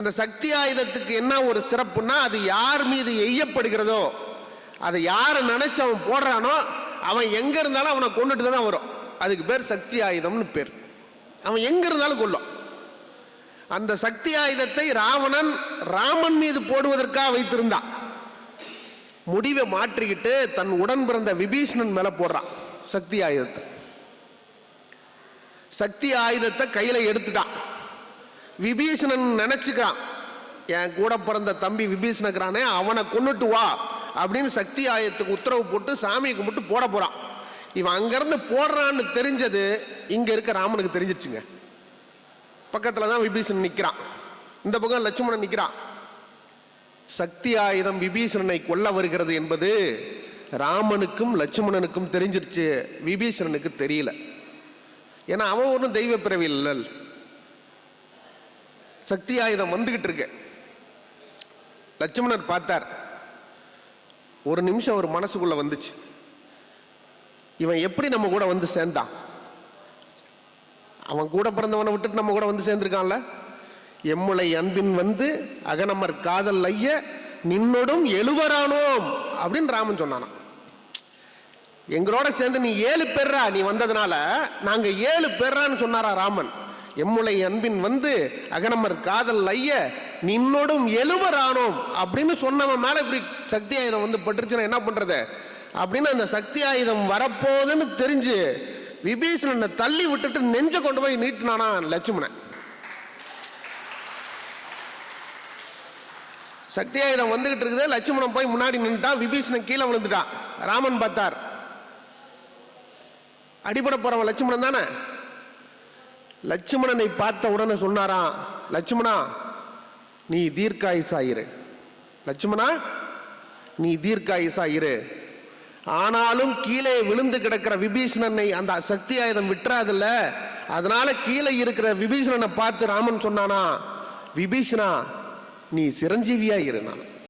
அந்த சக்தி ஆயுதத்துக்கு என்ன ஒரு சிறப்புன்னா, அது யார் மீது எய்யப்படுகிறதோ, அதை யாரை நினைச்சு அவன் போடுறானோ அவன் எங்க இருந்தாலும் அவனை கொண்டுட்டு தான் வரும். அதுக்கு பேர் சக்தி ஆயுதம்னு பேர். அவன் எங்க இருந்தாலும் கொல்லும். அந்த சக்தி ஆயுதத்தை ராவணன் ராமன் மீது போடுவதற்காக வைத்திருந்தான். முடிவை மாற்றிக்கிட்டு தன் உடன் பிறந்த விபீஷணன் மேல போடுறான் சக்தி ஆயுதத்தை. சக்தி ஆயுதத்தை கையில எடுத்துட்டான். விபீஷணன் நினைச்சுக்கிறான், என் கூட பிறந்த தம்பி விபீஷணக்கிறானே, அவனை கொண்டுட்டு வா அப்படின்னு சக்தி ஆயுதத்துக்கு உத்தரவு போட்டு சாமியை கும்பிட்டு போட போறான். இவன் அங்கிருந்து போடுறான்னு தெரிஞ்சது இங்க இருக்க ராமனுக்கு தெரிஞ்சிருச்சுங்க. பக்கத்துல தான் விபீஷணன் நிக்கிறான், இந்த பக்கம் லட்சுமணன் நிக்கிறான். சக்தி ஆயுதம் விபீஷணனை கொல்ல வருகிறது என்பது ராமனுக்கும் லட்சுமணனுக்கும் தெரிஞ்சிருச்சு, விபீஷணனுக்கு தெரியல. ஏன்னா அவன் ஒன்றும் தெய்வ பிறவி இல்லை. சக்தி ஆயுதம் வந்துகிட்டு இருக்கு. லட்சுமணர் பார்த்தார். ஒரு நிமிஷம் ஒரு மனசுக்குள்ள வந்துச்சு, இவன் எப்படி நம்ம கூட வந்து சேர்ந்தான்? அவன் கூட பிறந்தவனை விட்டுட்டு நம்ம கூட வந்து சேர்ந்திருக்கான்ல. எம்முளை அன்பின் வந்து அகனமர் காதல் ஐய நின்னோடும் எழுவரானோம் அப்படின்னு ராமன் சொன்னானா. எங்களோட சேர்ந்து நீ 7 பேர்ரா, நீ வந்ததுனால நாங்க 7 பேர்ரான்னு சொன்னாரா ராமன். எம்முளை அன்பின் வந்து அகனமர் காதல் ஐய நின்னோடும் எழுவரானோம் அப்படின்னு சொன்னவன் மேல இப்படி சக்தி ஆயுதம் வந்து பட்டுருச்சுன்னா என்ன பண்றது அப்படின்னு அந்த சக்தி ஆயுதம் வரப்போகுதுன்னு தெரிஞ்சு விபீஷணனை தள்ளி விட்டுட்டு நெஞ்ச கொண்டு போய் நீட்டினானா லட்சுமணன். சக்தி ஆயுதம் வந்துகிட்டு இருக்குது. லட்சுமணன் போய் முன்னாடி நின்றுட்டான். விபீஷணன் கீழே விழுந்துட்டான். ராமன் பார்த்தார், அடிபட போறவன் லட்சுமணன் தானே. லட்சுமணனை பார்த்த உடனே சொன்னாராம், லட்சுமணா நீ தீர்க்காயுசாயிரு, லட்சுமணா நீ தீர்க்காயுசாயிரு. ஆனாலும் கீழே விழுந்து கிடக்கிற விபீஷணனை அந்த சக்தி ஆயுதம் விட்டுறாதுல்ல, அதனால கீழே இருக்கிற விபீஷணனை பார்த்து ராமன் சொன்னானா, விபீஷணா நீ சிரஞ்சீவியா இரு. நான்